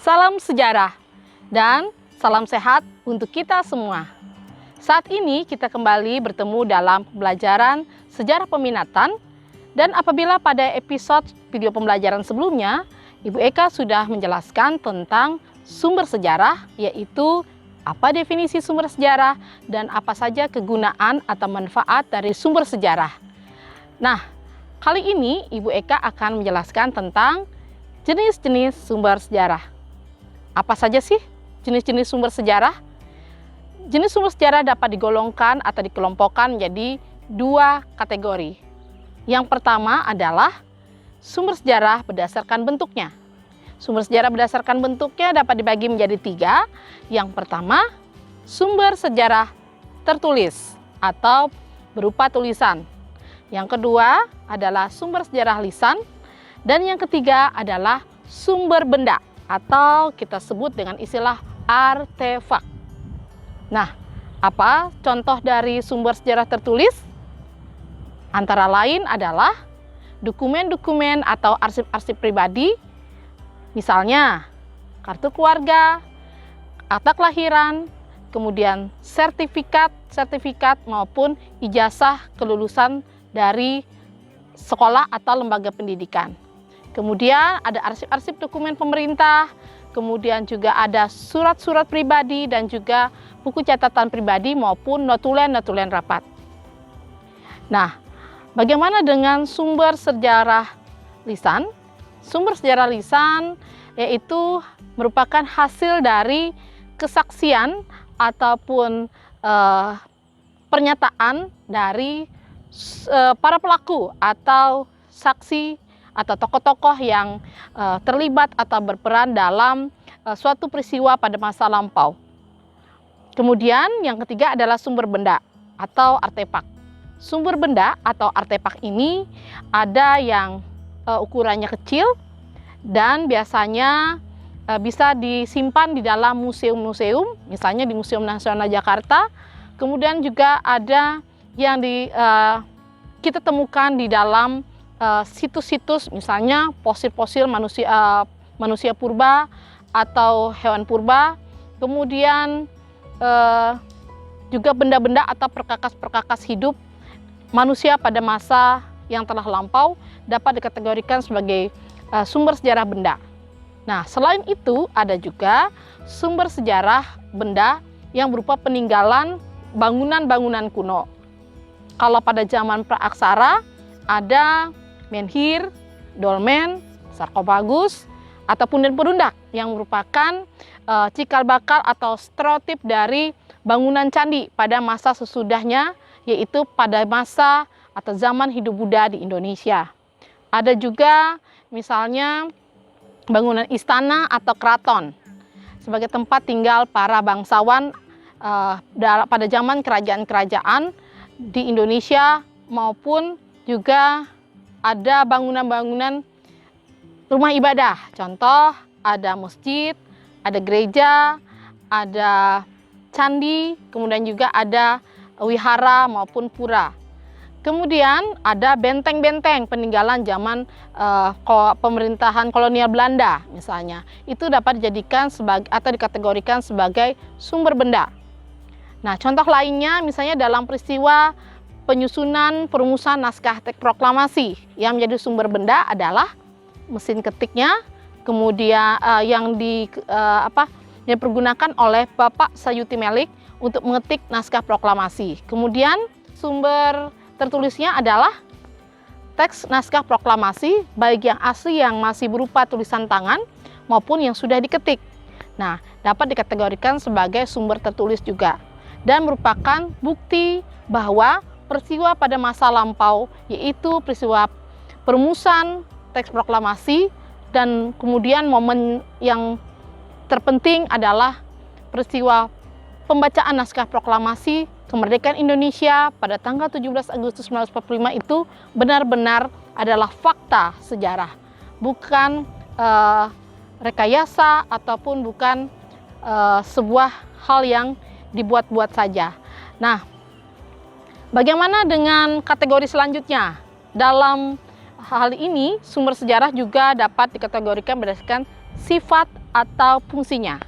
Salam sejarah dan salam sehat untuk kita semua. Saat ini kita kembali bertemu dalam pembelajaran sejarah peminatan, dan apabila pada episode video pembelajaran sebelumnya, Ibu Eka sudah menjelaskan tentang sumber sejarah, yaitu apa definisi sumber sejarah dan apa saja kegunaan atau manfaat dari sumber sejarah. Nah, kali ini Ibu Eka akan menjelaskan tentang jenis-jenis sumber sejarah. Apa saja sih jenis-jenis sumber sejarah? Jenis sumber sejarah dapat digolongkan atau dikelompokkan menjadi dua kategori. Yang pertama adalah sumber sejarah berdasarkan bentuknya. Sumber sejarah berdasarkan bentuknya dapat dibagi menjadi tiga. Yang pertama, sumber sejarah tertulis atau berupa tulisan. Yang kedua adalah sumber sejarah lisan. Dan yang ketiga adalah sumber benda atau kita sebut dengan istilah artefak. Nah, apa contoh dari sumber sejarah tertulis? Antara lain adalah dokumen-dokumen atau arsip-arsip pribadi, misalnya kartu keluarga, akta kelahiran, kemudian sertifikat maupun ijazah kelulusan dari sekolah atau lembaga pendidikan. Kemudian ada arsip-arsip dokumen pemerintah, kemudian juga ada surat-surat pribadi dan juga buku catatan pribadi maupun notulen-notulen rapat. Nah, bagaimana dengan sumber sejarah lisan? Sumber sejarah lisan yaitu merupakan hasil dari kesaksian ataupun pernyataan dari para pelaku atau saksi atau tokoh-tokoh yang terlibat atau berperan dalam suatu peristiwa pada masa lampau. Kemudian yang ketiga adalah sumber benda atau artefak. Sumber benda atau artefak ini ada yang ukurannya kecil dan biasanya bisa disimpan di dalam museum-museum, misalnya di Museum Nasional Jakarta. Kemudian juga ada yang kita temukan di dalam situs-situs, misalnya fosil-fosil manusia purba atau hewan purba. Kemudian juga benda-benda atau perkakas-perkakas hidup manusia pada masa yang telah lampau dapat dikategorikan sebagai sumber sejarah benda. Nah, selain itu ada juga sumber sejarah benda yang berupa peninggalan bangunan-bangunan kuno. Kalau pada zaman praaksara ada menhir, dolmen, sarkofagus, ataupun dan perundak yang merupakan cikal bakal atau stereotip dari bangunan candi pada masa sesudahnya, yaitu pada masa atau zaman hidup Buddha di Indonesia. Ada juga misalnya bangunan istana atau keraton sebagai tempat tinggal para bangsawan pada zaman kerajaan-kerajaan di Indonesia, maupun juga ada bangunan-bangunan rumah ibadah. Contoh ada masjid, ada gereja, ada candi, kemudian juga ada wihara maupun pura. Kemudian ada benteng-benteng peninggalan zaman pemerintahan kolonial Belanda misalnya. Itu dapat dijadikan sebagai atau dikategorikan sebagai sumber benda. Nah, contoh lainnya misalnya dalam peristiwa penyusunan perumusan naskah teks proklamasi yang menjadi sumber benda adalah mesin ketiknya, kemudian yang dipergunakan oleh Bapak Sayuti Melik untuk mengetik naskah proklamasi. Kemudian sumber tertulisnya adalah teks naskah proklamasi, baik yang asli yang masih berupa tulisan tangan maupun yang sudah diketik. Nah, dapat dikategorikan sebagai sumber tertulis juga dan merupakan bukti bahwa peristiwa pada masa lampau, yaitu peristiwa perumusan teks proklamasi, dan kemudian momen yang terpenting adalah peristiwa pembacaan naskah proklamasi kemerdekaan Indonesia pada tanggal 17 Agustus 1945 itu benar-benar adalah fakta sejarah, bukan rekayasa ataupun bukan sebuah hal yang dibuat-buat saja. Nah, bagaimana dengan kategori selanjutnya? Dalam hal ini, sumber sejarah juga dapat dikategorikan berdasarkan sifat atau fungsinya.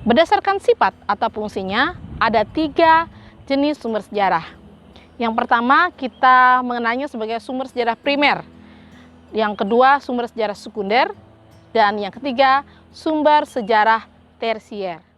Berdasarkan sifat atau fungsinya, ada 3 jenis sumber sejarah. Yang pertama, kita mengenalnya sebagai sumber sejarah primer. Yang kedua, sumber sejarah sekunder. Dan yang ketiga, sumber sejarah tersier.